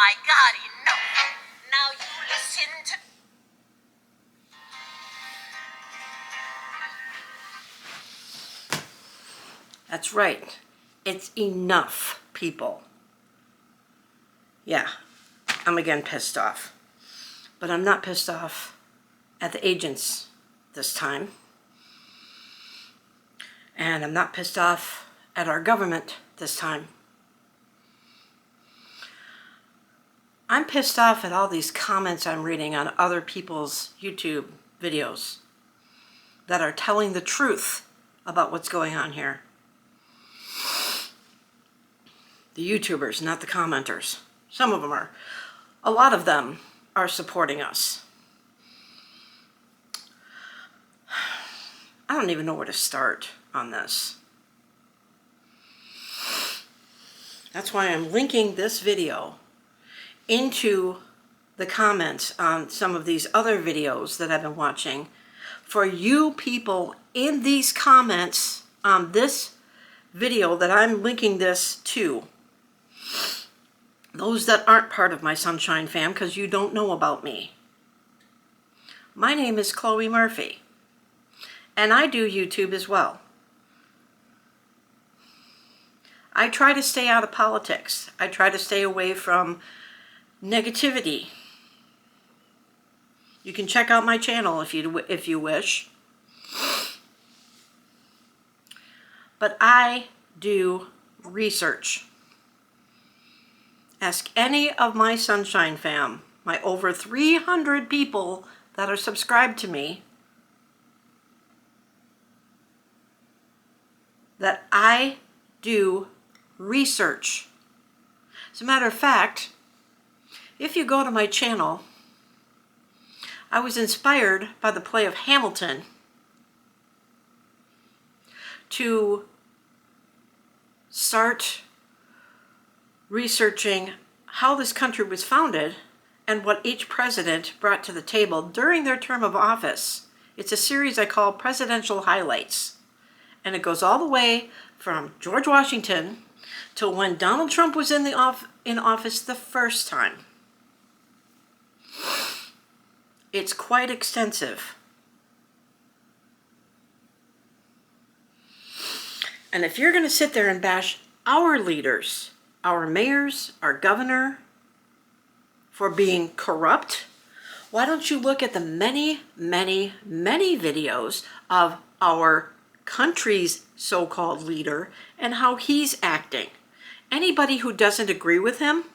I got enough. Now you listen to... That's right. It's enough, people. Yeah, I'm again pissed off. But I'm not pissed off at the agents this time. And I'm not pissed off at our government this time. I'm pissed off at all these comments I'm reading on other people's YouTube videos that are telling the truth about what's going on here. The YouTubers, not the commenters. Some of them are. A lot of them are supporting us. I don't even know where to start on this. That's why I'm linking this video into the comments on some of these other videos that I've been watching for you people in these comments on this video that I'm linking this to. Those that aren't part of my Sunshine fam, because you don't know about me. My name is Chloe Murphy, and I do YouTube as well. I try to stay out of politics. I try to stay away from negativity. You can check out my channel if you wish. But I do research. Ask any of my Sunshine fam, my over 300 people that are subscribed to me, that I do research. As a matter of fact, if you go to my channel, I was inspired by the play of Hamilton to start researching how this country was founded and what each president brought to the table during their term of office. It's a series I call Presidential Highlights. And it goes all the way from George Washington till when Donald Trump was in office the first time. It's quite extensive. And if you're going to sit there and bash our leaders, our mayors, our governor, for being corrupt, why don't you look at the many, many, many videos of our country's so-called leader and how he's acting? Anybody who doesn't agree with him,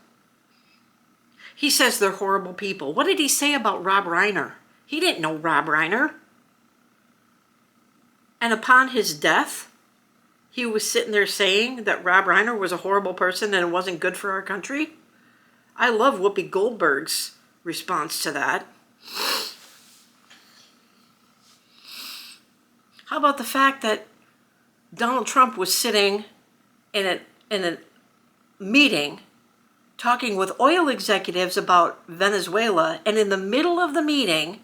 he says they're horrible people. What did he say about Rob Reiner? He didn't know Rob Reiner. And upon his death, he was sitting there saying that Rob Reiner was a horrible person and it wasn't good for our country. I love Whoopi Goldberg's response to that. How about the fact that Donald Trump was sitting in a meeting talking with oil executives about Venezuela, and in the middle of the meeting,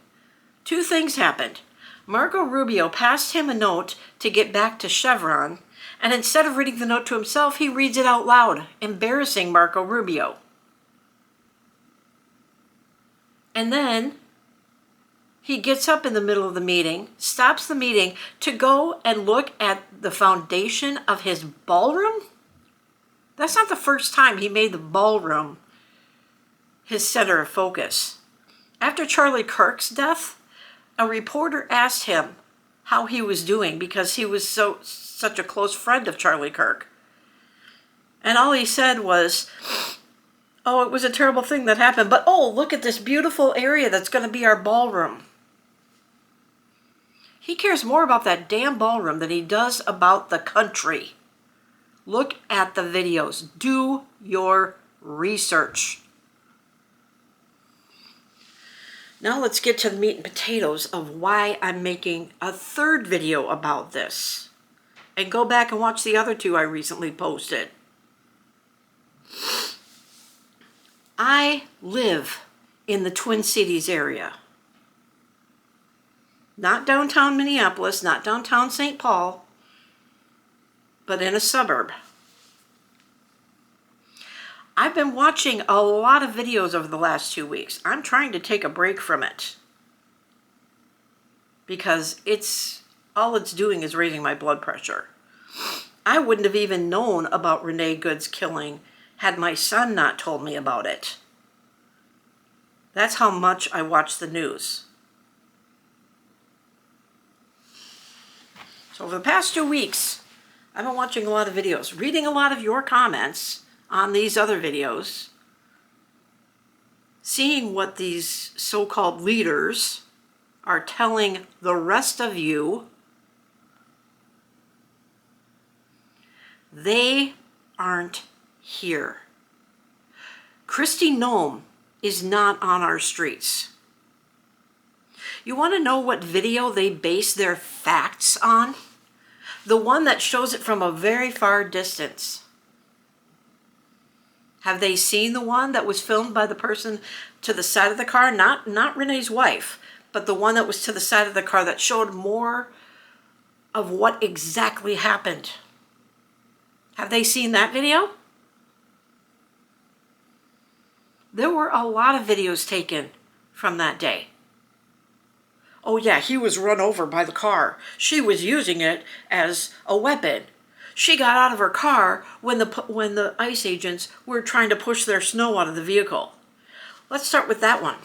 two things happened. Marco Rubio passed him a note to get back to Chevron, and instead of reading the note to himself, he reads it out loud, embarrassing Marco Rubio. And then he gets up in the middle of the meeting, stops the meeting to go and look at the foundation of his ballroom. That's not the first time he made the ballroom his center of focus. After Charlie Kirk's death, a reporter asked him how he was doing because he was such a close friend of Charlie Kirk. And all he said was, oh, it was a terrible thing that happened, but oh, look at this beautiful area that's going to be our ballroom. He cares more about that damn ballroom than he does about the country. Look at the videos. Do your research. Now let's get to the meat and potatoes of why I'm making a third video about this. And go back and watch the other two I recently posted. I live in the Twin Cities area. Not downtown Minneapolis, not downtown St. Paul, but in a suburb. I've been watching a lot of videos over the last 2 weeks. I'm trying to take a break from it because all it's doing is raising my blood pressure. I wouldn't have even known about Renee Good's killing had my son not told me about it. That's how much I watch the news. So over the past 2 weeks, I've been watching a lot of videos, reading a lot of your comments on these other videos, seeing what these so-called leaders are telling the rest of you. They aren't here. Kristi Noem is not on our streets. You want to know what video they base their facts on? The one that shows it from a very far distance. Have they seen the one that was filmed by the person to the side of the car? Not Renee's wife, but the one that was to the side of the car that showed more of what exactly happened. Have they seen that video? There were a lot of videos taken from that day. Oh yeah, he was run over by the car. She was using it as a weapon. She got out of her car when the ICE agents were trying to push their snow out of the vehicle. Let's start with that one.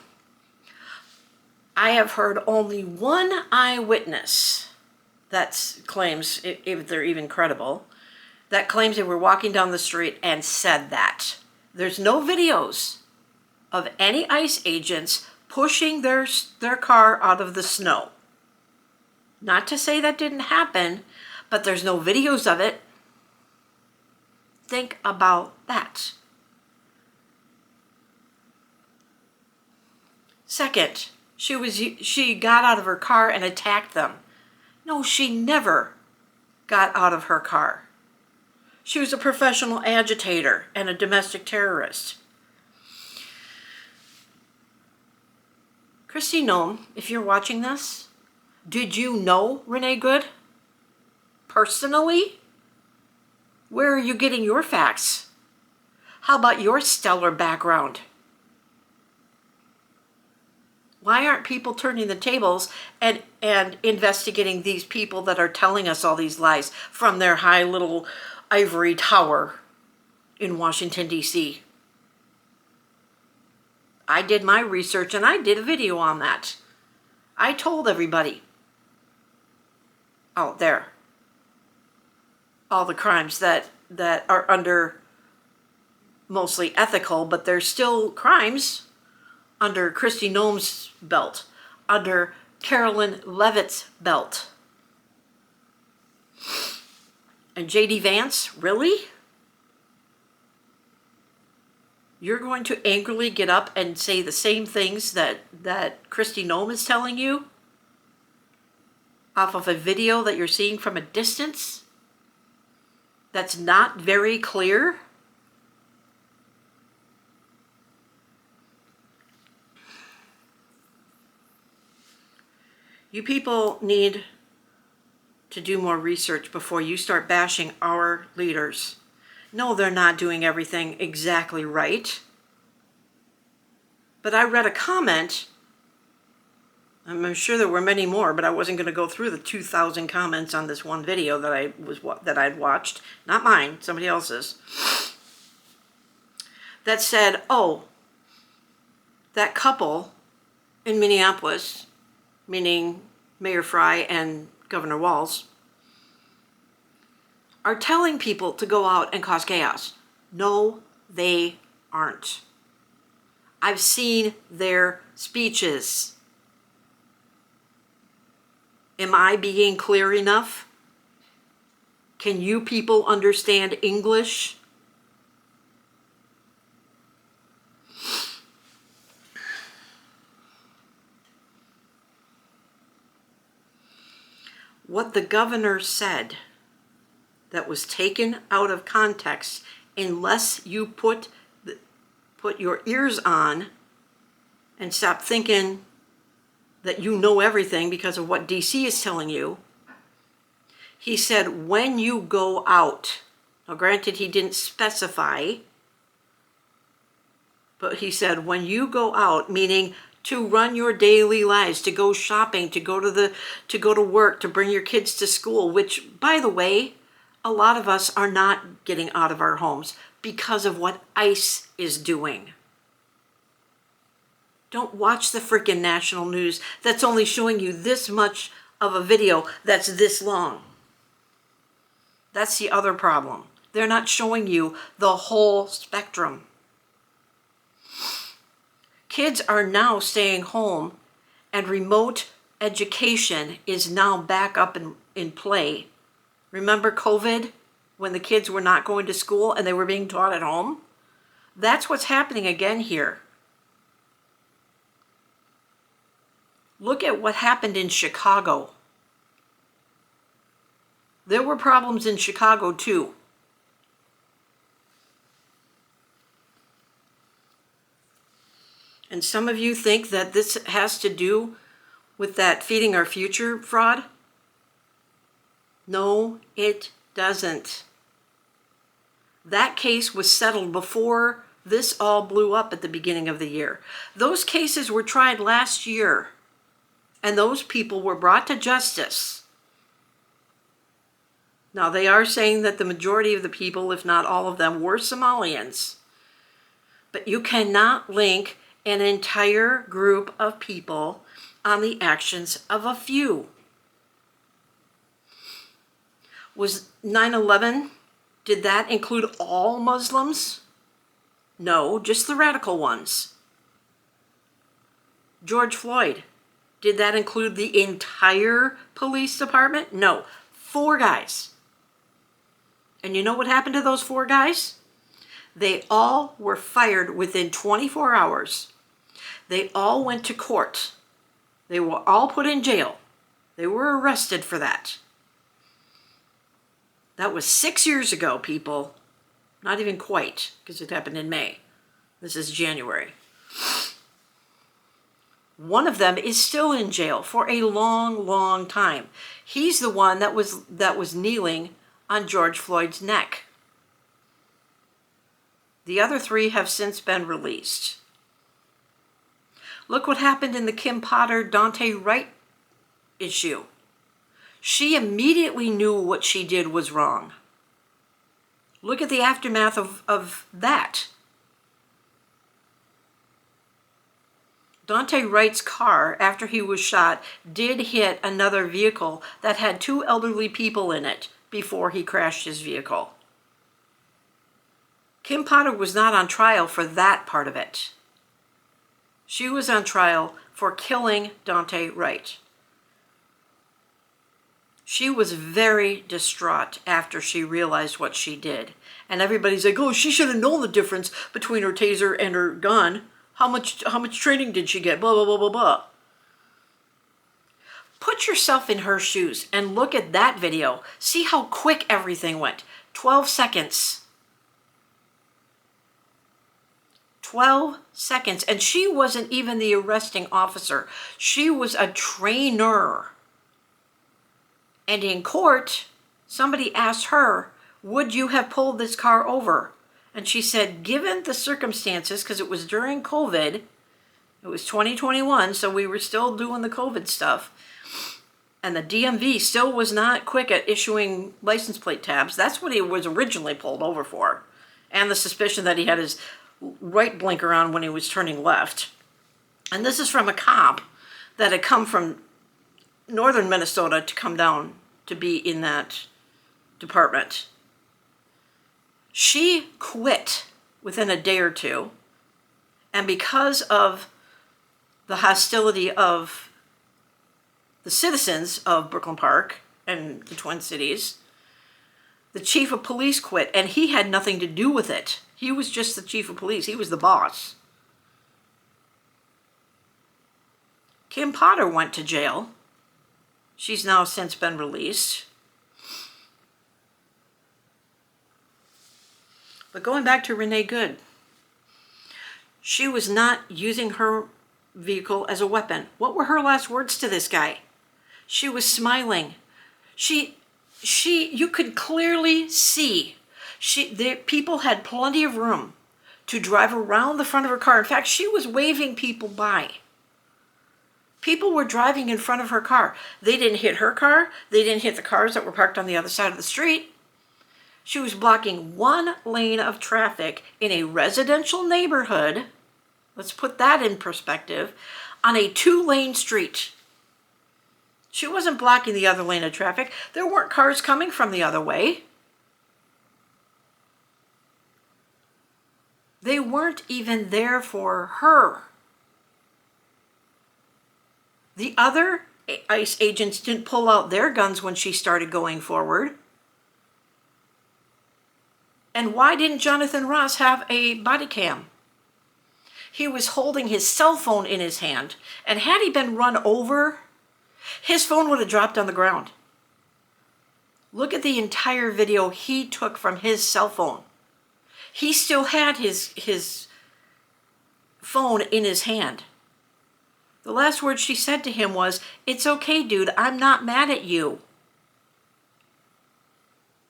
I have heard only one eyewitness that claims, if they're even credible, that claims they were walking down the street and said that. There's no videos of any ICE agents pushing their car out of the snow. Not to say that didn't happen, but there's no videos of it. Think about that. Second, she got out of her car and attacked them. No, she never got out of her car. She was a professional agitator and a domestic terrorist. Kristi Noem, if you're watching this, did you know Renee Good? Personally? Where are you getting your facts? How about your stellar background? Why aren't people turning the tables and investigating these people that are telling us all these lies from their high little ivory tower in Washington, D.C.? I did my research and I did a video on that. I told everybody out there all the crimes that are under mostly ethical, but they're still crimes under Kristi Noem's belt, under Carolyn Levitt's belt. And J.D. Vance, really? You're going to angrily get up and say the same things that Kristi Noem is telling you off of a video that you're seeing from a distance that's not very clear? You people need to do more research before you start bashing our leaders. No, they're not doing everything exactly right. But I read a comment, I'm sure there were many more, but I wasn't going to go through the 2,000 comments on this one video that I'd watched, not mine, somebody else's, that said, oh, that couple in Minneapolis, meaning Mayor Fry and Governor Walz, are telling people to go out and cause chaos. No, they aren't. I've seen their speeches. Am I being clear enough? Can you people understand English? What the governor said that was taken out of context, unless you put your ears on and stop thinking that you know everything because of what DC is telling you. He said, when you go out, now granted he didn't specify But he said, when you go out, meaning to run your daily lives, to go shopping, to go to work, to bring your kids to school, which, by the way, a lot of us are not getting out of our homes because of what ICE is doing. Don't watch the freaking national news that's only showing you this much of a video that's this long. That's the other problem. They're not showing you the whole spectrum. Kids are now staying home, and remote education is now back up in play. Remember COVID, when the kids were not going to school and they were being taught at home? That's what's happening again here. Look at what happened in Chicago. There were problems in Chicago too. And some of you think that this has to do with that Feeding Our Future fraud. No, it doesn't. That case was settled before this all blew up at the beginning of the year. Those cases were tried last year, and those people were brought to justice. Now, they are saying that the majority of the people, if not all of them, were Somalians. But you cannot link an entire group of people on the actions of a few. Was 9/11, did that include all Muslims? No, just the radical ones. George Floyd, did that include the entire police department? No, 4 guys. And you know what happened to those 4 guys? They all were fired within 24 hours. They all went to court. They were all put in jail. They were arrested for that. That was 6 years ago, people. Not even quite, because it happened in May. This is January. One of them is still in jail for a long, long time. He's the one that was kneeling on George Floyd's neck. The other 3 have since been released. Look what happened in the Kim Potter, Daunte Wright issue. She immediately knew what she did was wrong. Look at the aftermath of that. Daunte Wright's car, after he was shot, did hit another vehicle that had 2 elderly people in it before he crashed his vehicle. Kim Potter was not on trial for that part of it. She was on trial for killing Daunte Wright. She was very distraught after she realized what she did. And everybody's like, oh, she should have known the difference between her taser and her gun. How much training did she get? Blah, blah, blah, blah, blah. Put yourself in her shoes and look at that video. See how quick everything went. 12 seconds. 12 seconds. And she wasn't even the arresting officer. She was a trainer. And in court, somebody asked her, would you have pulled this car over? And she said, given the circumstances, because it was during COVID, it was 2021, so we were still doing the COVID stuff, and the DMV still was not quick at issuing license plate tabs. That's what he was originally pulled over for. And the suspicion that he had his right blinker on when he was turning left. And this is from a cop that had come from northern Minnesota to come down to be in that department. She quit within a day or two, and because of the hostility of the citizens of Brooklyn Park and the Twin Cities, the chief of police quit, and he had nothing to do with it. He was just the chief of police. He was the boss. Kim Potter went to jail. She's now since been released. But going back to Renee Good, she was not using her vehicle as a weapon. What were her last words to this guy? She was smiling. You could clearly see, the people had plenty of room to drive around the front of her car. In fact, she was waving people by. People were driving in front of her car. They didn't hit her car. They didn't hit the cars that were parked on the other side of the street. She was blocking one lane of traffic in a residential neighborhood. Let's put that in perspective. On a 2-lane street. She wasn't blocking the other lane of traffic. There weren't cars coming from the other way. They weren't even there for her. The other ICE agents didn't pull out their guns when she started going forward. And why didn't Jonathan Ross have a body cam? He was holding his cell phone in his hand, and had he been run over, his phone would have dropped on the ground. Look at the entire video he took from his cell phone. He still had his phone in his hand. The last word she said to him was, "It's okay, dude, I'm not mad at you."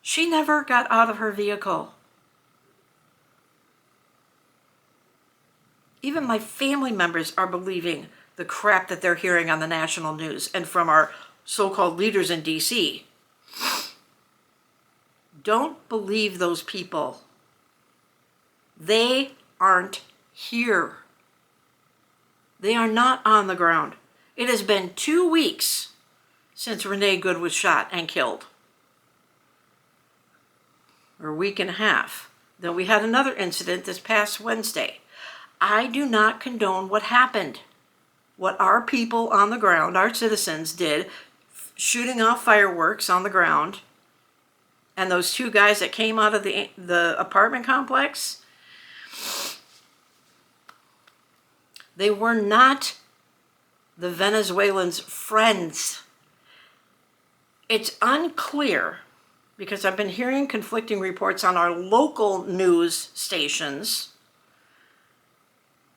She never got out of her vehicle. Even my family members are believing the crap that they're hearing on the national news and from our so-called leaders in DC. Don't believe those people. They aren't here. They are not on the ground. It has been 2 weeks since Renee Good was shot and killed. Or a week and a half. Then we had another incident this past Wednesday. I do not condone what happened. What our people on the ground, our citizens did, shooting off fireworks on the ground, and those 2 guys that came out of the apartment complex, they were not the Venezuelans' friends. It's unclear, because I've been hearing conflicting reports on our local news stations,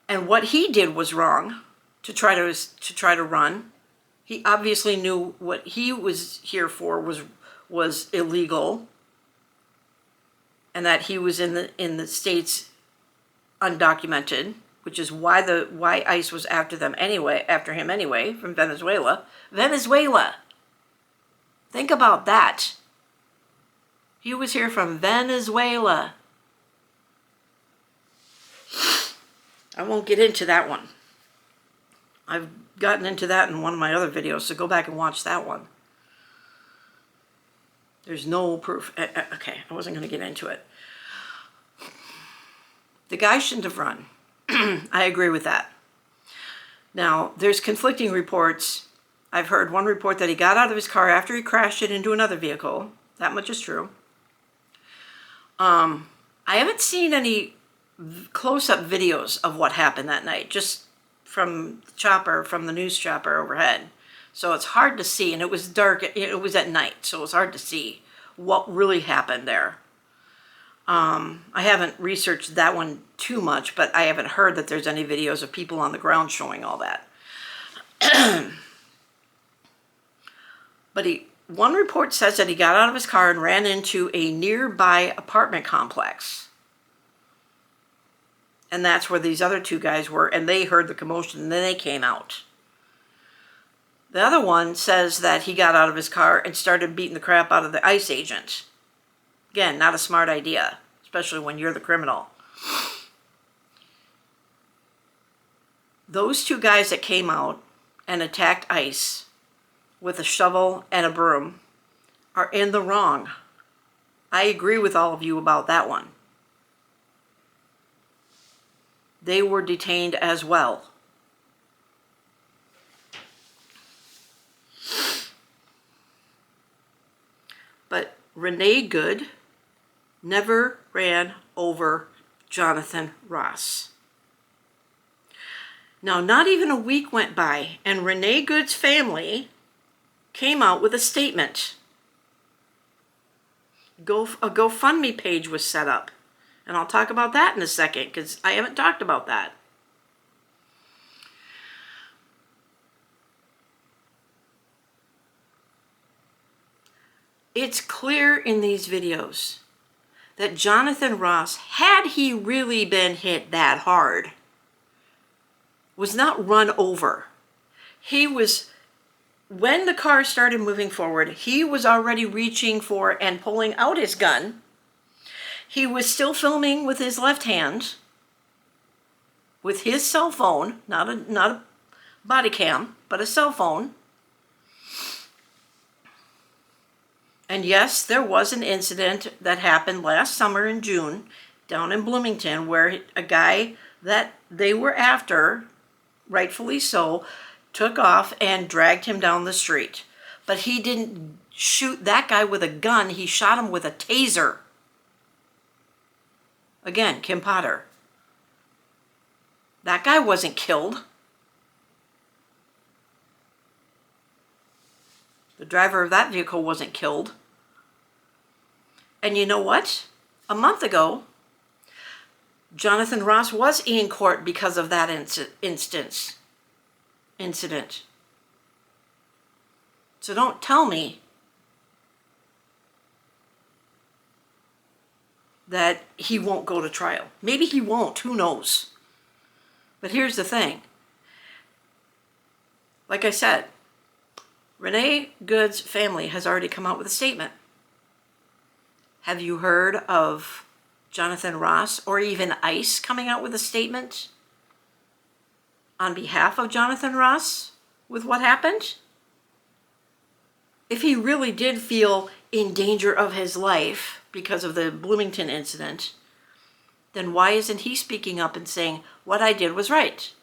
and what he did was wrong to try to run. He obviously knew what he was here for was illegal, and that he was in the States undocumented, which is why ICE was after him anyway, from Venezuela. Venezuela. Think about that. He was here from Venezuela. I won't get into that one. I've gotten into that in one of my other videos, so go back and watch that one. There's no proof. Okay, I wasn't going to get into it. The guy shouldn't have run. I agree with that. Now, there's conflicting reports. I've heard one report that he got out of his car after he crashed it into another vehicle. That much is true. I haven't seen any close-up videos of what happened that night, just from the news chopper overhead. So it's hard to see, and it was dark, it was at night, so it was hard to see what really happened there. I haven't researched that one too much, but I haven't heard that there's any videos of people on the ground showing all that. But one report says that he got out of his car and ran into a nearby apartment complex. And that's where these other 2 guys were, and they heard the commotion, and then they came out. The other one says that he got out of his car and started beating the crap out of the ICE agent. Again, not a smart idea, especially when you're the criminal. Those 2 guys that came out and attacked ICE with a shovel and a broom are in the wrong. I agree with all of you about that one. They were detained as well. But Renee Good never ran over Jonathan Ross. Now, not even a week went by, and Renee Good's family came out with a statement. A GoFundMe page was set up. And I'll talk about that in a second, because I haven't talked about that. It's clear in these videos that Jonathan Ross, had he really been hit that hard, was not run over. He was, when the car started moving forward, he was already reaching for and pulling out his gun. He was still filming with his left hand, with his cell phone, not a body cam, but a cell phone. And yes, there was an incident that happened last summer in June down in Bloomington where a guy that they were after, rightfully so, took off and dragged him down the street. But he didn't shoot that guy with a gun, he shot him with a taser. Again, Kim Potter. That guy wasn't killed. The driver of that vehicle wasn't killed. And you know what? A month ago, Jonathan Ross was in court because of that incident. So don't tell me that he won't go to trial. Maybe he won't, who knows? But here's the thing. Like I said, Renee Good's family has already come out with a statement. Have you heard of Jonathan Ross or even ICE coming out with a statement on behalf of Jonathan Ross with what happened? If he really did feel in danger of his life because of the Bloomington incident, then why isn't he speaking up and saying, what I did was right?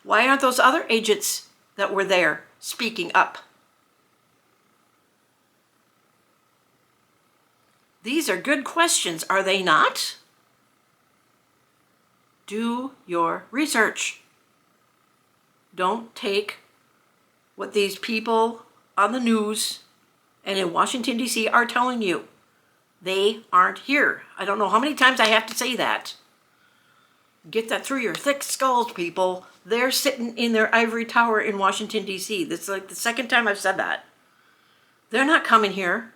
Why aren't those other agents that were there speaking up? These are good questions, are they not? Do your research. Don't take what these people on the news and in Washington, D.C. are telling you. They aren't here. I don't know how many times I have to say that. Get that through your thick skulls, people. They're sitting in their ivory tower in Washington, D.C. This is like the second time I've said that. They're not coming here.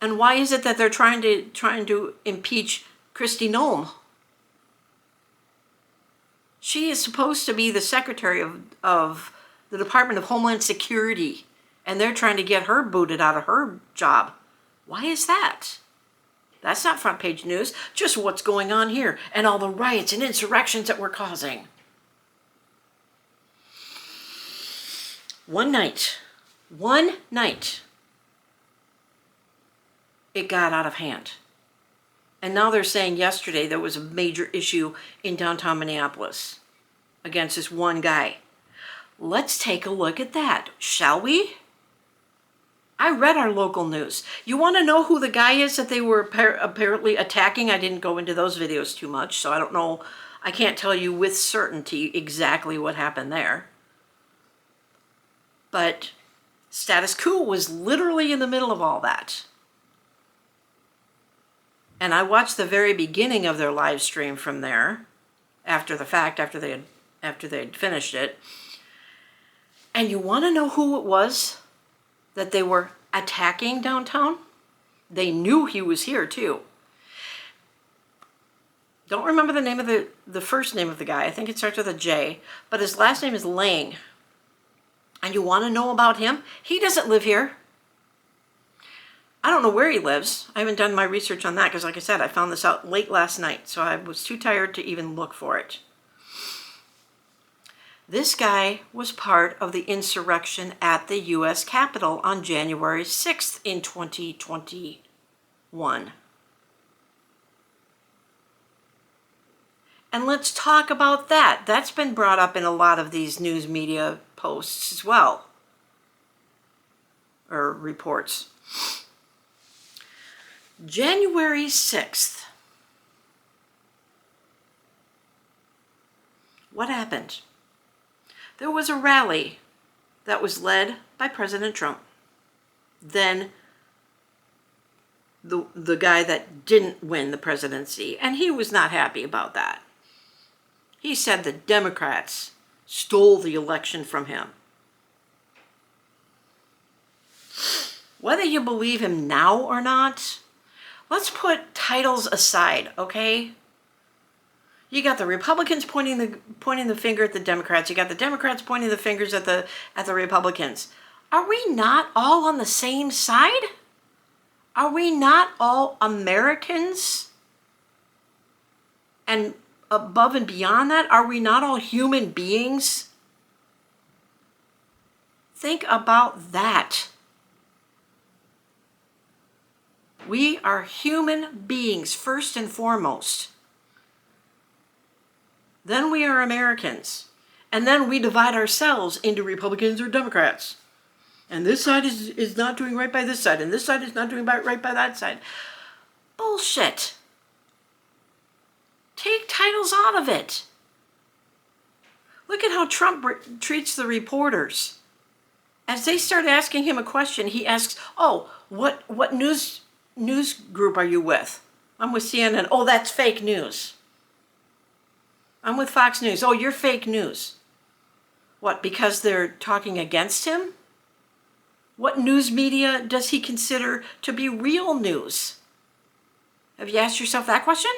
And why is it that they're trying to impeach Kristi Noem? She is supposed to be the secretary of the Department of Homeland Security, and they're trying to get her booted out of her job. Why is that? That's not front page news, just what's going on here and all the riots and insurrections that we're causing. One night, it got out of hand. And now they're saying yesterday there was a major issue in downtown Minneapolis against this one guy. Let's take a look at that, shall we? I read our local news. You want to know who the guy is that they were apparently attacking? I didn't go into those videos too much, so I don't know. I can't tell you with certainty exactly what happened there. But Status Quo was literally in the middle of all that. And I watched the very beginning of their live stream from there, after the fact, after they had finished it. And you want to know who it was that they were attacking downtown? They knew he was here too. Don't remember the name of the first name of the guy. I think it starts with a J, but his last name is Lang. And you want to know about him? He doesn't live here. I don't know where he lives. I haven't done my research on that because, like I said, I found this out late last night, so I was too tired to even look for it. This guy was part of the insurrection at the U.S. Capitol on January 6th in 2021. And let's talk about that. That's been brought up in a lot of these news media posts as well, or reports. January 6th. What happened? There was a rally that was led by President Trump. Then the guy that didn't win the presidency, and he was not happy about that. He said the Democrats stole the election from him. Whether you believe him now or not, let's put titles aside, okay? You got the Republicans pointing the finger at the Democrats. You got the Democrats pointing the fingers at the Republicans. Are we not all on the same side? Are we not all Americans? And above and beyond that, are we not all human beings? Think about that. We are human beings first and foremost. Then we are Americans. And then we divide ourselves into Republicans or Democrats. And this side is not doing right by this side, and this side is not doing right by that side. Bullshit. Take titles out of it. Look at how Trump treats the reporters. As they start asking him a question, he asks, "Oh, what news group are you with?" "I'm with CNN." "Oh, that's fake news." "I'm with Fox News." "Oh, you're fake news." What, because they're talking against him? What news media does he consider to be real news? Have you asked yourself that question?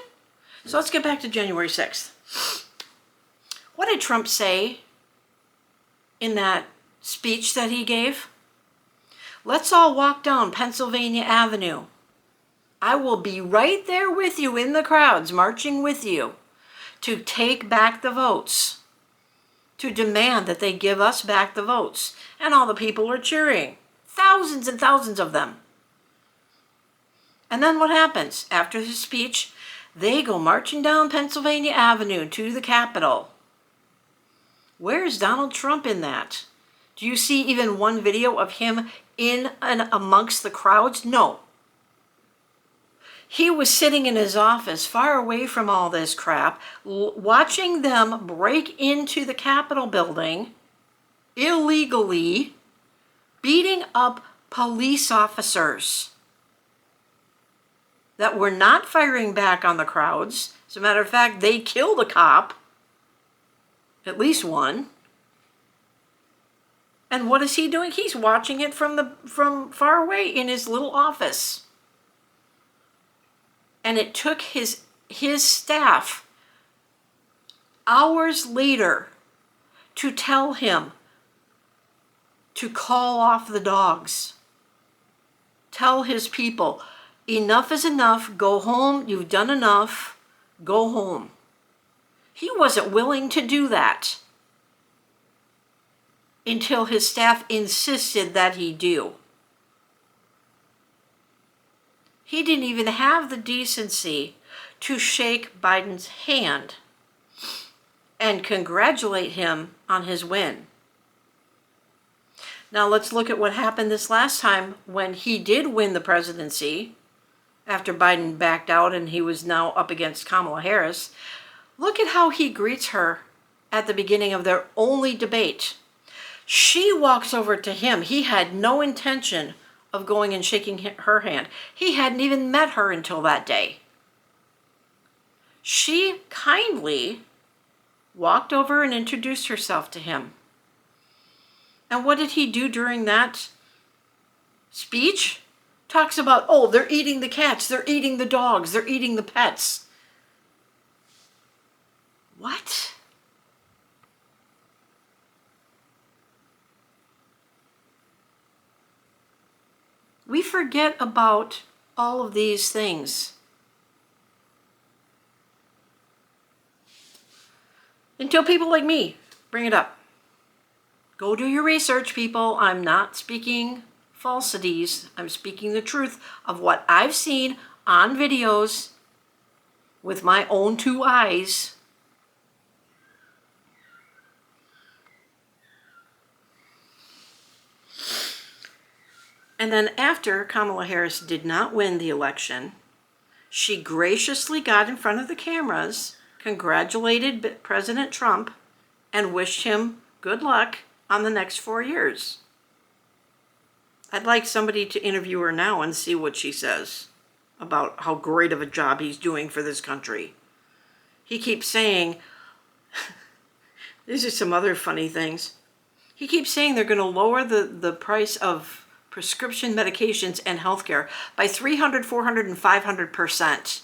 So let's get back to January 6th. What did Trump say in that speech that he gave? "Let's all walk down Pennsylvania Avenue. I will be right there with you in the crowds, marching with you, to take back the votes, to demand that they give us back the votes." And all the people are cheering. Thousands and thousands of them. And then what happens? After his speech, they go marching down Pennsylvania Avenue to the Capitol. Where's Donald Trump in that? Do you see even one video of him in and amongst the crowds? No. He was sitting in his office, far away from all this crap, watching them break into the Capitol building illegally, beating up police officers that were not firing back on the crowds. As a matter of fact, they killed a cop, at least one. And what is he doing? He's watching it from far away in his little office. And it took his staff hours later to tell him to call off the dogs. Tell his people, enough is enough, go home, you've done enough, go home. He wasn't willing to do that until his staff insisted that he do. He didn't even have the decency to shake Biden's hand and congratulate him on his win. Now let's look at what happened this last time when he did win the presidency, after Biden backed out and he was now up against Kamala Harris. Look at how he greets her at the beginning of their only debate. She walks over to him. He had no intention of going and shaking her hand. He hadn't even met her until that day. She kindly walked over and introduced herself to him. And what did he do during that speech? Talks about, oh, they're eating the cats, they're eating the dogs, they're eating the pets. What? We forget about all of these things until people like me bring it up. Go do your research, people. I'm not speaking falsities. I'm speaking the truth of what I've seen on videos with my own two eyes. And then after Kamala Harris did not win the election, she graciously got in front of the cameras, congratulated President Trump, and wished him good luck on the next 4 years. I'd like somebody to interview her now and see what she says about how great of a job he's doing for this country. He keeps saying, these are some other funny things. He keeps saying they're going to lower the price of prescription medications and healthcare by 300, 400, and 500%.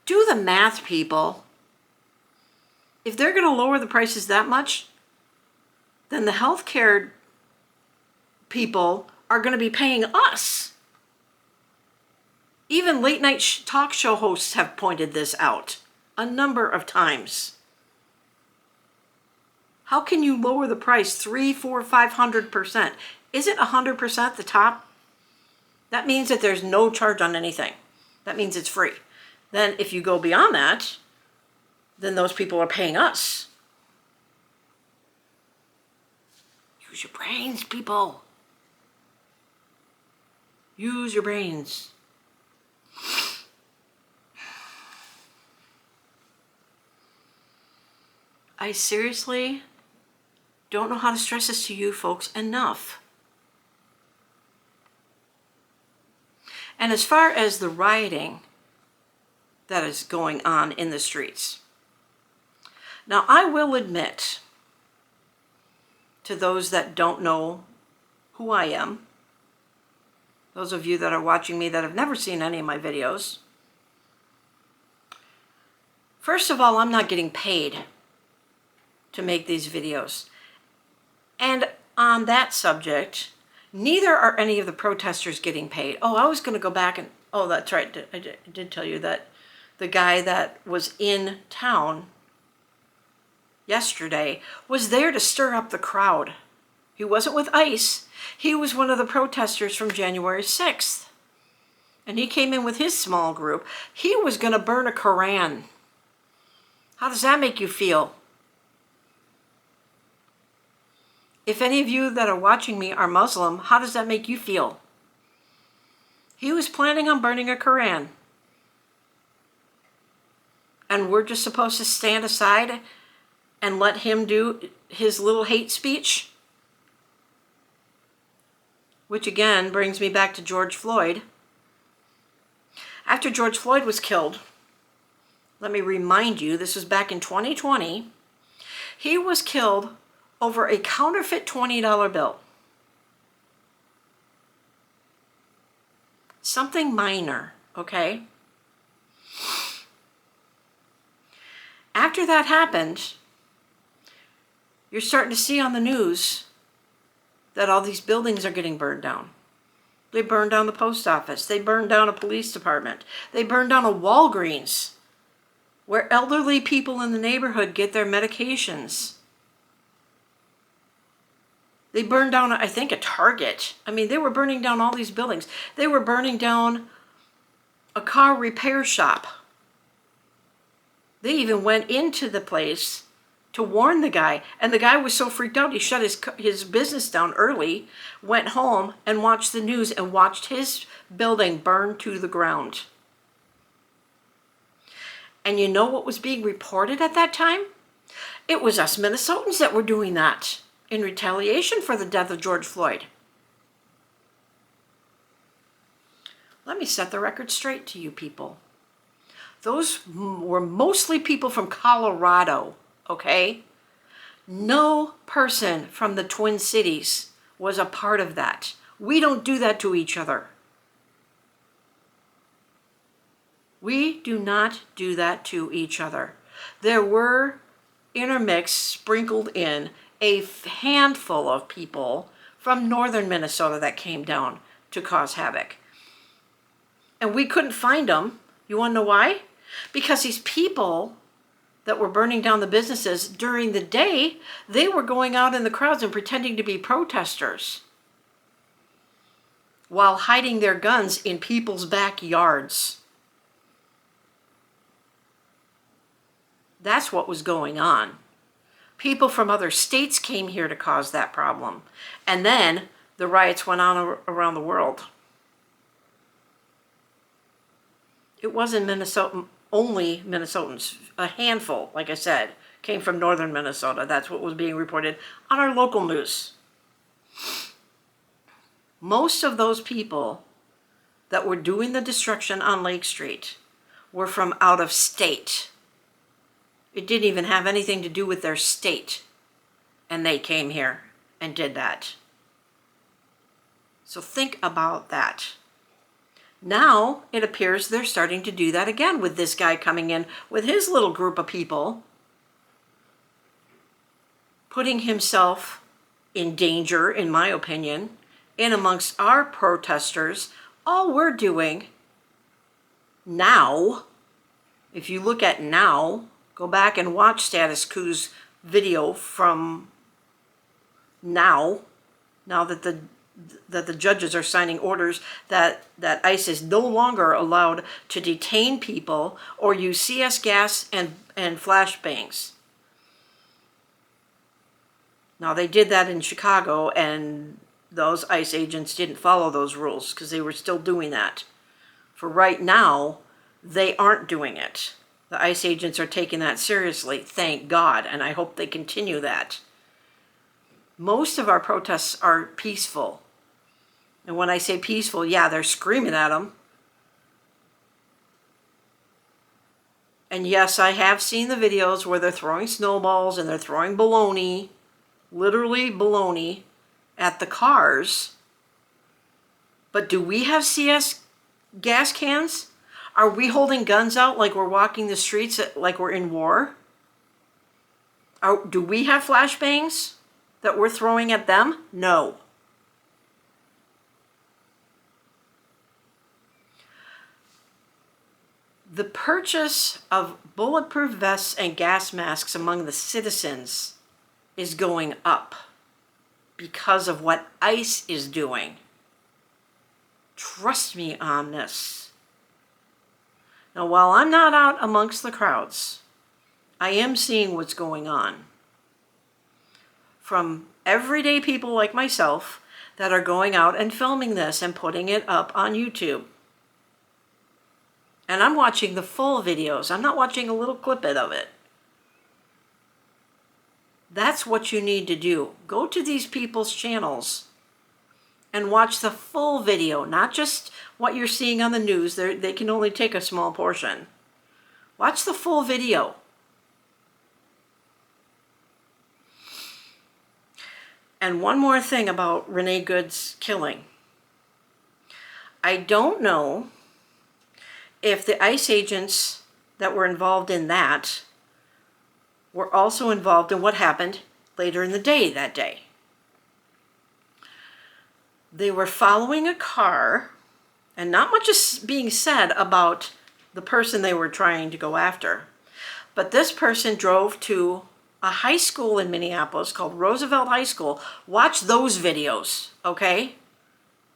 Do the math, people. If they're going to lower the prices that much, then the healthcare people are going to be paying us. Even late night talk show hosts have pointed this out a number of times. How can you lower the price 3, 4, 500%? Isn't 100% the top? That means that there's no charge on anything. That means it's free. Then if you go beyond that, then those people are paying us. Use your brains, people. Use your brains. I seriously don't know how to stress this to you folks enough. And as far as the rioting that is going on in the streets, now I will admit to those that don't know who I am, those of you that are watching me that have never seen any of my videos, first of all, I'm not getting paid to make these videos. And on that subject, neither are any of the protesters getting paid. Oh, I was going to go back and, oh, that's right, I did tell you that the guy that was in town yesterday was there to stir up the crowd. He wasn't with ICE. He was one of the protesters from January 6th. And he came in with his small group. He was going to burn a Koran. How does that make you feel? If any of you that are watching me are Muslim, how does that make you feel? He was planning on burning a Koran. And we're just supposed to stand aside and let him do his little hate speech? Which again brings me back to George Floyd. After George Floyd was killed, let me remind you, this was back in 2020, he was killed over a counterfeit $20 bill. Something minor, okay? After that happened, you're starting to see on the news that all these buildings are getting burned down. They burned down the post office. They burned down a police department. They burned down a Walgreens, where elderly people in the neighborhood get their medications. They burned down, I think, a Target. I mean, they were burning down all these buildings. They were burning down a car repair shop. They even went into the place to warn the guy. And the guy was so freaked out, he shut his business down early, went home and watched the news and watched his building burn to the ground. And you know what was being reported at that time? It was us Minnesotans that were doing that in retaliation for the death of George Floyd. Let me set the record straight to you people. Those were mostly people from Colorado, okay? No person from the Twin Cities was a part of that. We don't do that to each other. We do not do that to each other. There were intermixed, sprinkled in, a handful of people from northern Minnesota that came down to cause havoc. And we couldn't find them. You want to know why? Because these people that were burning down the businesses during the day, they were going out in the crowds and pretending to be protesters while hiding their guns in people's backyards. That's what was going on. People from other states came here to cause that problem. And then the riots went on around the world. It wasn't Minnesota, only Minnesotans. A handful, like I said, came from northern Minnesota. That's what was being reported on our local news. Most of those people that were doing the destruction on Lake Street were from out of state. It didn't even have anything to do with their state. And they came here and did that. So think about that. Now it appears they're starting to do that again with this guy coming in with his little group of people, putting himself in danger, in my opinion, in amongst our protesters. All we're doing now, if you look at now, go back and watch Status Quo's video from now that the judges are signing orders that ICE is no longer allowed to detain people or use CS gas and flashbangs. Now, they did that in Chicago, and those ICE agents didn't follow those rules because they were still doing that. For right now, they aren't doing it. The ICE agents are taking that seriously, thank God, and I hope they continue that. Most of our protests are peaceful. And when I say peaceful, yeah, they're screaming at them. And yes, I have seen the videos where they're throwing snowballs and they're throwing baloney, literally baloney, at the cars. But do we have CS gas cans? Are we holding guns out like we're walking the streets like we're in war? Do we have flashbangs that we're throwing at them? No. The purchase of bulletproof vests and gas masks among the citizens is going up because of what ICE is doing. Trust me on this. Now, while I'm not out amongst the crowds, I am seeing what's going on from everyday people like myself that are going out and filming this and putting it up on YouTube. And I'm watching the full videos. I'm not watching a little clip of it. That's what you need to do. Go to these people's channels and watch the full video, not just what you're seeing on the news. They can only take a small portion. Watch the full video. And one more thing about Renee Good's killing. I don't know if the ICE agents that were involved in that were also involved in what happened later in the day that day. They were following a car, and not much is being said about the person they were trying to go after. But this person drove to a high school in Minneapolis called Roosevelt High School. Watch those videos, okay?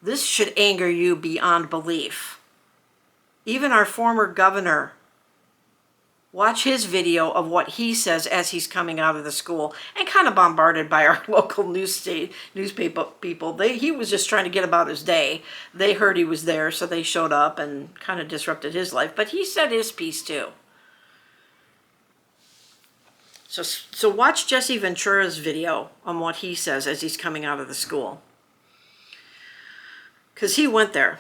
This should anger you beyond belief. Even our former governor, watch his video of what he says as he's coming out of the school, and kind of bombarded by our local newspaper people. He was just trying to get about his day. They heard he was there, so they showed up and kind of disrupted his life. But he said his piece too. So watch Jesse Ventura's video on what he says as he's coming out of the school. Because he went there.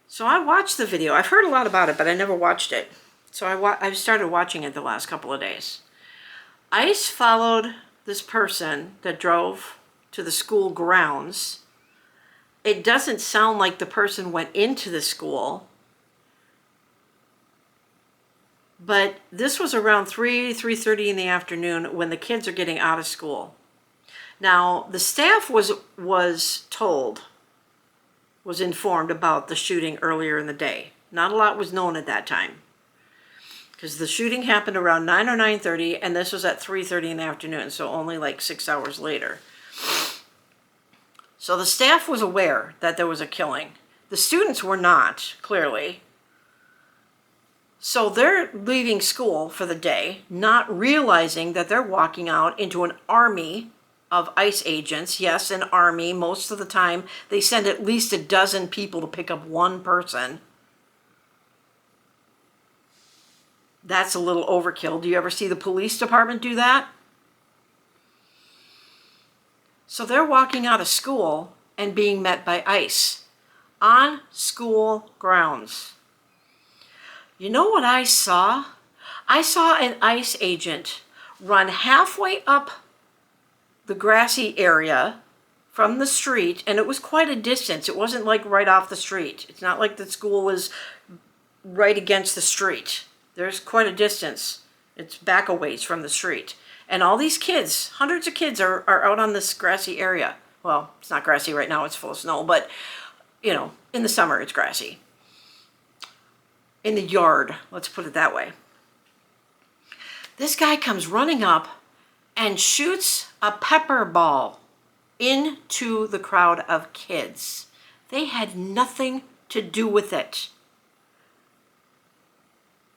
So I watched the video. I've heard a lot about it, but I never watched it. So I've started watching it the last couple of days. ICE followed this person that drove to the school grounds. It doesn't sound like the person went into the school. But this was around 3:30 in the afternoon when the kids are getting out of school. Now, the staff was informed about the shooting earlier in the day. Not a lot was known at that time, because the shooting happened around 9 or 9:30, and this was at 3:30 in the afternoon, so only like 6 hours later. So the staff was aware that there was a killing. The students were not, clearly. So they're leaving school for the day, not realizing that they're walking out into an army of ICE agents. Yes, an army. Most of the time, they send at least a dozen people to pick up one person. That's a little overkill. Do you ever see the police department do that? So they're walking out of school and being met by ICE on school grounds. You know what I saw? I saw an ICE agent run halfway up the grassy area from the street, and it was quite a distance. It wasn't like right off the street. It's not like the school was right against the street. There's quite a distance. It's back a ways from the street. And all these kids, hundreds of kids are out on this grassy area. Well, it's not grassy right now, it's full of snow, but you know, in the summer it's grassy. In the yard, let's put it that way. This guy comes running up and shoots a pepper ball into the crowd of kids. They had nothing to do with it.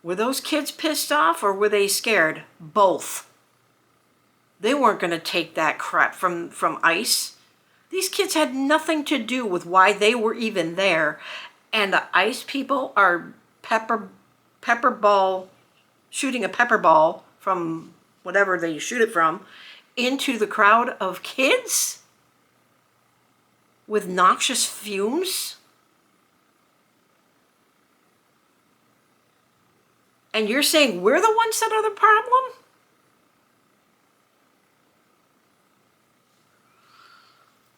Were those kids pissed off or were they scared? Both. They weren't going to take that crap from ICE. These kids had nothing to do with why they were even there. And the ICE people are shooting a pepper ball from whatever they shoot it from into the crowd of kids with noxious fumes. And you're saying we're the ones that are the problem?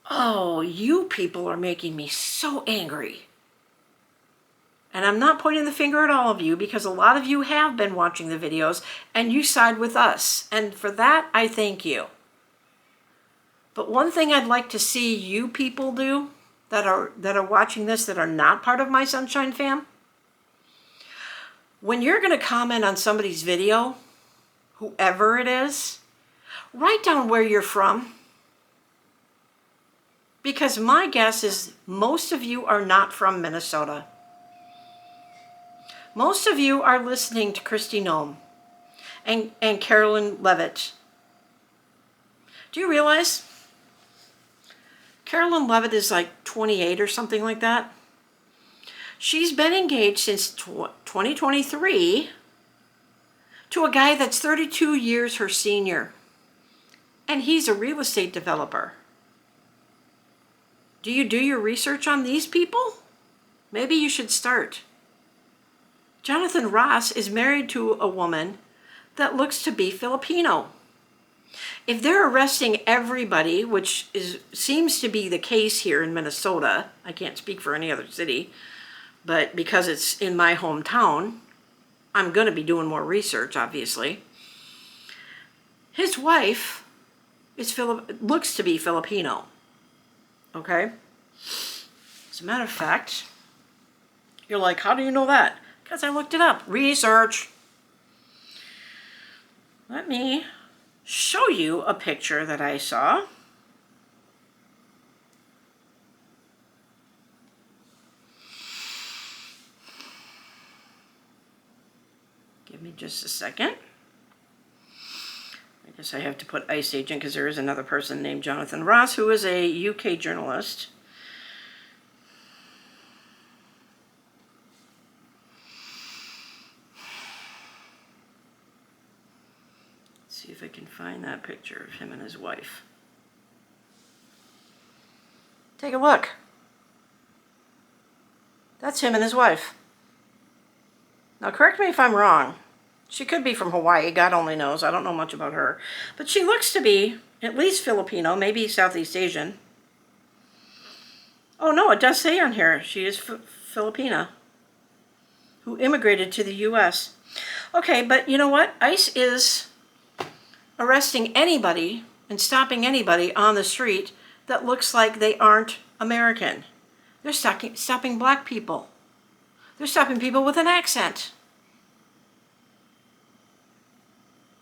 Oh, you people are making me so angry. And I'm not pointing the finger at all of you because a lot of you have been watching the videos and you side with us. And for that, I thank you. But one thing I'd like to see you people do that are watching this that are not part of my Sunshine Fam, when you're going to comment on somebody's video, whoever it is, write down where you're from. Because my guess is most of you are not from Minnesota. Most of you are listening to Kristi Noem and Carolyn Levitt. Do you realize Carolyn Levitt is like 28 or something like that? She's been engaged since 2023 to a guy that's 32 years her senior. And he's a real estate developer. Do you do your research on these people? Maybe you should start. Jonathan Ross is married to a woman that looks to be Filipino. If they're arresting everybody, which seems to be the case here in Minnesota, I can't speak for any other city, but because it's in my hometown, I'm going to be doing more research, obviously. His wife looks to be Filipino. Okay? As a matter of fact, you're like, how do you know that? Because I looked it up. Research. Let me show you a picture that I saw. Give me just a second. I guess I have to put ICE agent because there is another person named Jonathan Ross who is a UK journalist. Let's see if I can find that picture of him and his wife. Take a look. That's him and his wife. Now correct me if I'm wrong. She could be from Hawaii, God only knows. I don't know much about her. But she looks to be at least Filipino, maybe Southeast Asian. Oh no, it does say on here she is Filipina, who immigrated to the U.S. Okay, but you know what? ICE is arresting anybody and stopping anybody on the street that looks like they aren't American. They're stopping black people. They're stopping people with an accent.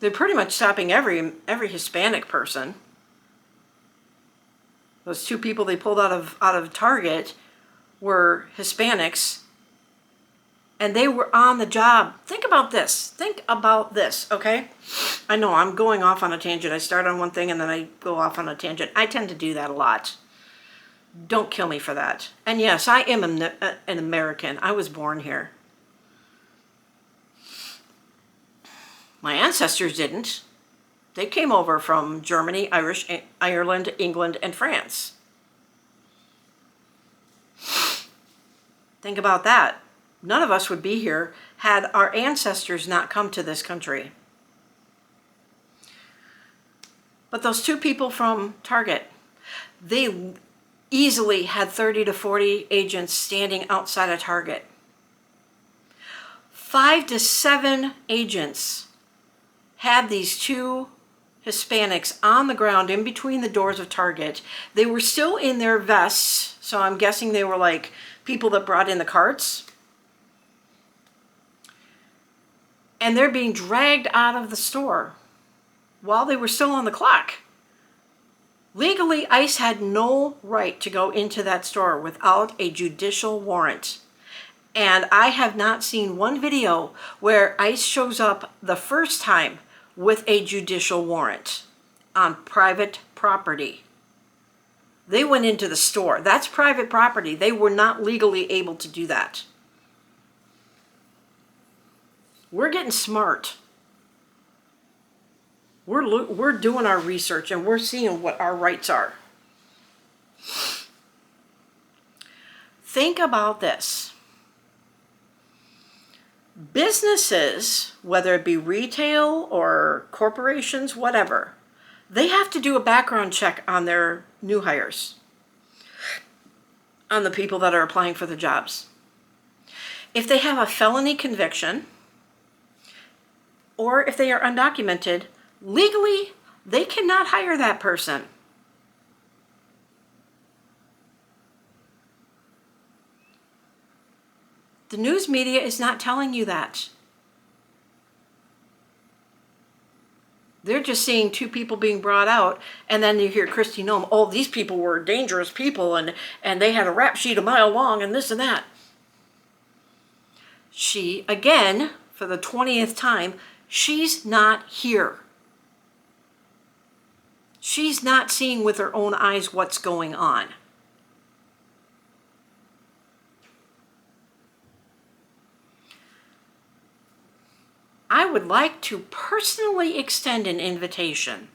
They're pretty much stopping every Hispanic person. Those two people they pulled out of Target were Hispanics, and they were on the job. Think about this. Think about this, okay? I know I'm going off on a tangent. I start on one thing and then I go off on a tangent. I tend to do that a lot. Don't kill me for that. And yes, I am an American. I was born here. My ancestors didn't. They came over from Germany, Ireland, England, and France. Think about that. None of us would be here had our ancestors not come to this country. But those two people from Target, They easily had 30 to 40 agents standing outside a Target. 5 to 7 agents had these two Hispanics on the ground in between the doors of Target. They were still in their vests, so I'm guessing they were like people that brought in the carts. And they're being dragged out of the store while they were still on the clock. Legally, ICE had no right to go into that store without a judicial warrant. And I have not seen one video where ICE shows up the first time with a judicial warrant on private property. They went into the store. That's private property. They were not legally able to do that. We're getting smart. We're doing our research and we're seeing what our rights are. Think about this. Businesses, whether it be retail or corporations, whatever, they have to do a background check on their new hires, on the people that are applying for the jobs. If they have a felony conviction, or if they are undocumented, legally, they cannot hire that person. The news media is not telling you that. They're just seeing two people being brought out, and then you hear Kristi Noem, oh, these people were dangerous people, and they had a rap sheet a mile long, and this and that. She, again, for the 20th time, she's not here. She's not seeing with her own eyes what's going on. I would like to personally extend an invitation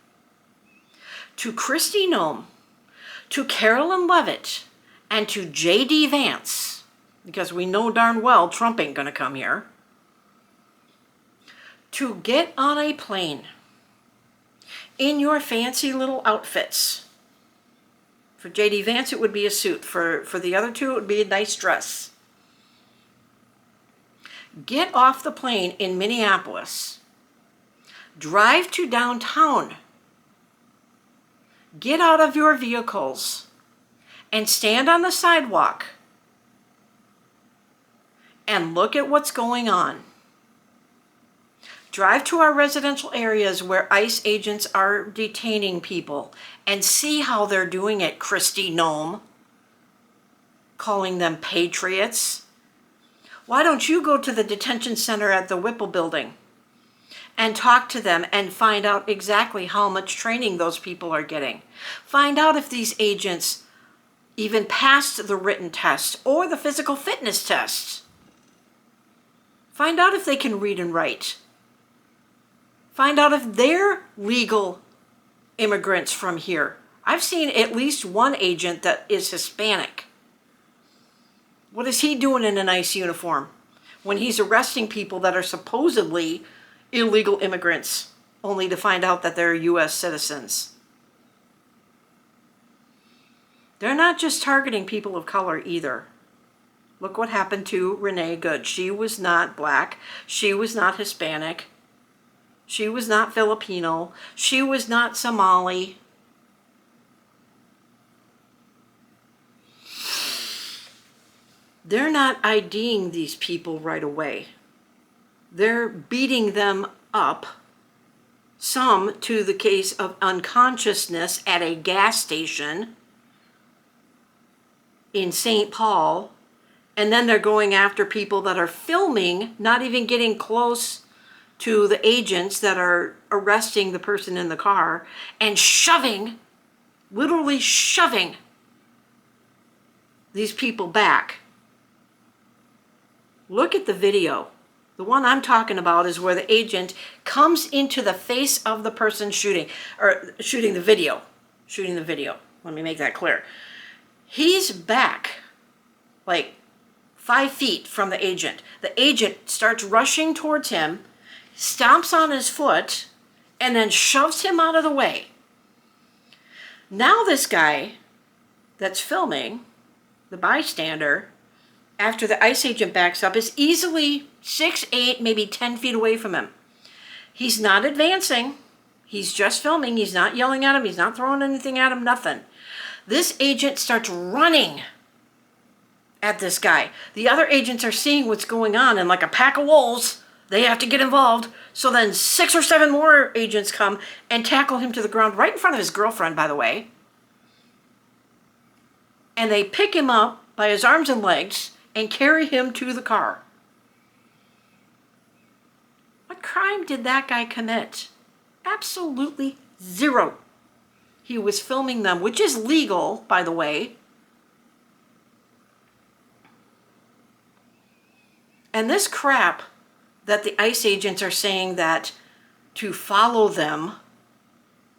to Kristi Noem, to Carolyn Leavitt, and to J.D. Vance, because we know darn well Trump ain't going to come here, to get on a plane in your fancy little outfits. For J.D. Vance, it would be a suit. For the other two, it would be a nice dress. Get off the plane in Minneapolis. Drive to downtown. Get out of your vehicles and stand on the sidewalk and look at what's going on. Drive to our residential areas where ICE agents are detaining people and see how they're doing it, Kristi Noem. Calling them patriots. Why don't you go to the detention center at the Whipple building and talk to them and find out exactly how much training those people are getting? Find out if these agents even passed the written test or the physical fitness test. Find out if they can read and write. Find out if they're legal immigrants from here. I've seen at least one agent that is Hispanic. What is he doing in a nice uniform when he's arresting people that are supposedly illegal immigrants, only to find out that they're U.S. citizens? They're not just targeting people of color either. Look what happened to Renee Good. She was not black. She was not Hispanic. She was not Filipino. She was not Somali. They're not IDing these people right away. They're beating them up, some to the case of unconsciousness at a gas station in St. Paul, and then they're going after people that are filming, not even getting close to the agents that are arresting the person in the car, and shoving, literally shoving these people back. Look at the video. The one I'm talking about is where the agent comes into the face of the person shooting the video. Let me make that clear. He's back like 5 feet from the agent. The agent starts rushing towards him, stomps on his foot, and then shoves him out of the way. Now this guy that's filming, the bystander, after the ICE agent backs up, is easily 6, 8, maybe 10 feet away from him. He's not advancing. He's just filming. He's not yelling at him. He's not throwing anything at him, nothing. This agent starts running at this guy. The other agents are seeing what's going on, and like a pack of wolves, they have to get involved. So then 6 or 7 more agents come and tackle him to the ground right in front of his girlfriend, by the way. And they pick him up by his arms and legs and carry him to the car. What crime did that guy commit? Absolutely zero. He was filming them, which is legal, by the way. And this crap that the ICE agents are saying that to follow them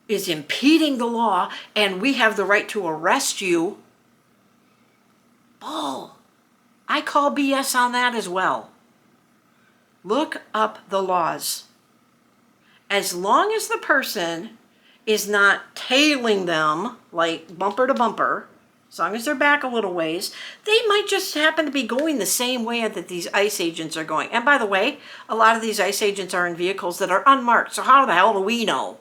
is impeding the law and we have the right to arrest you. Bull. I call BS on that as well. Look up the laws. As long as the person is not tailing them, like bumper to bumper, as long as they're back a little ways, they might just happen to be going the same way that these ICE agents are going. And by the way, a lot of these ICE agents are in vehicles that are unmarked. So how the hell do we know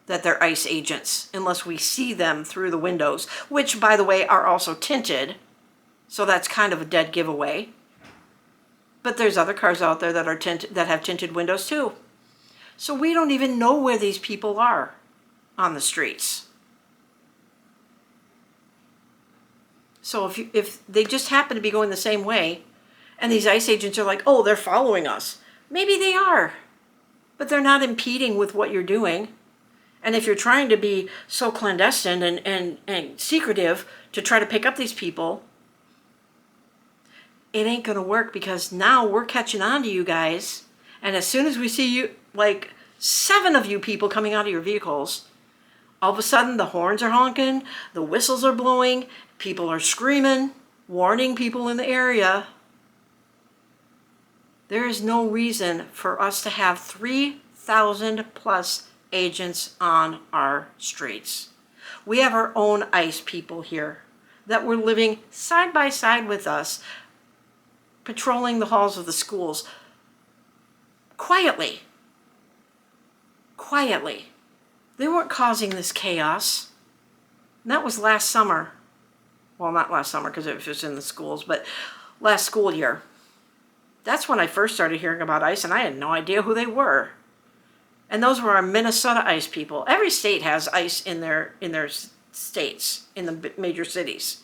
that they're ICE agents unless we see them through the windows, which, by the way, are also tinted. So that's kind of a dead giveaway. But there's other cars out there that are that have tinted windows too. So we don't even know where these people are on the streets. So if they just happen to be going the same way, and these ICE agents are like, oh, they're following us. Maybe they are, but they're not impeding with what you're doing. And if you're trying to be so clandestine and secretive to try to pick up these people, it ain't going to work, because now we're catching on to you guys. And as soon as we see you, like 7 of you people coming out of your vehicles, all of a sudden the horns are honking, the whistles are blowing, people are screaming, warning people in the area. There is no reason for us to have 3,000 plus agents on our streets. We have our own ICE people here that were living side by side with us, patrolling the halls of the schools quietly. Quietly. They weren't causing this chaos. And that was last summer. Well, not last summer because it was in the schools, but last school year. That's when I first started hearing about ICE, and I had no idea who they were. And those were our Minnesota ICE people. Every state has ICE in their states, in the major cities.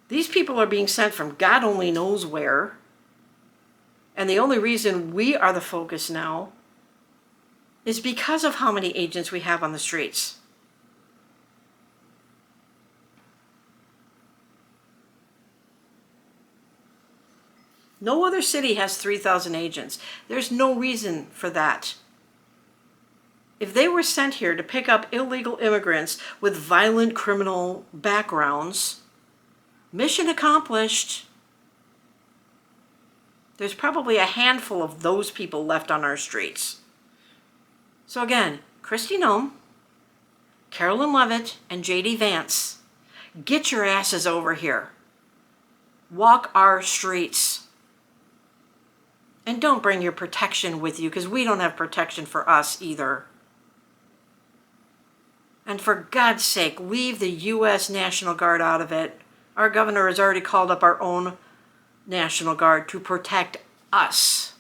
These people are being sent from God only knows where. And the only reason we are the focus now is because of how many agents we have on the streets. No other city has 3,000 agents. There's no reason for that. If they were sent here to pick up illegal immigrants with violent criminal backgrounds, mission accomplished. There's probably a handful of those people left on our streets. So again, Kristi Noem, Carolyn Levitt, and J.D. Vance, get your asses over here. Walk our streets. And don't bring your protection with you, because we don't have protection for us either. And for God's sake, leave the U.S. National Guard out of it. Our governor has already called up our own National Guard to protect us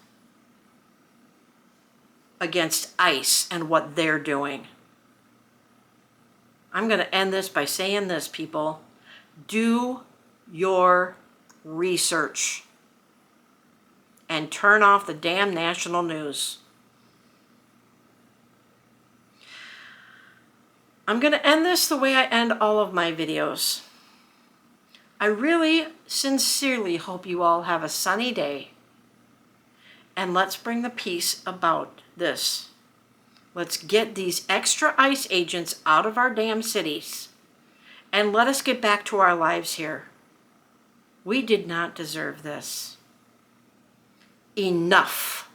against ICE and what they're doing. I'm going to end this by saying this, people. Do your research and turn off the damn national news. I'm going to end this the way I end all of my videos. I really sincerely hope you all have a sunny day. And let's bring the peace about this. Let's get these extra ICE agents out of our damn cities. And let us get back to our lives here. We did not deserve this. Enough.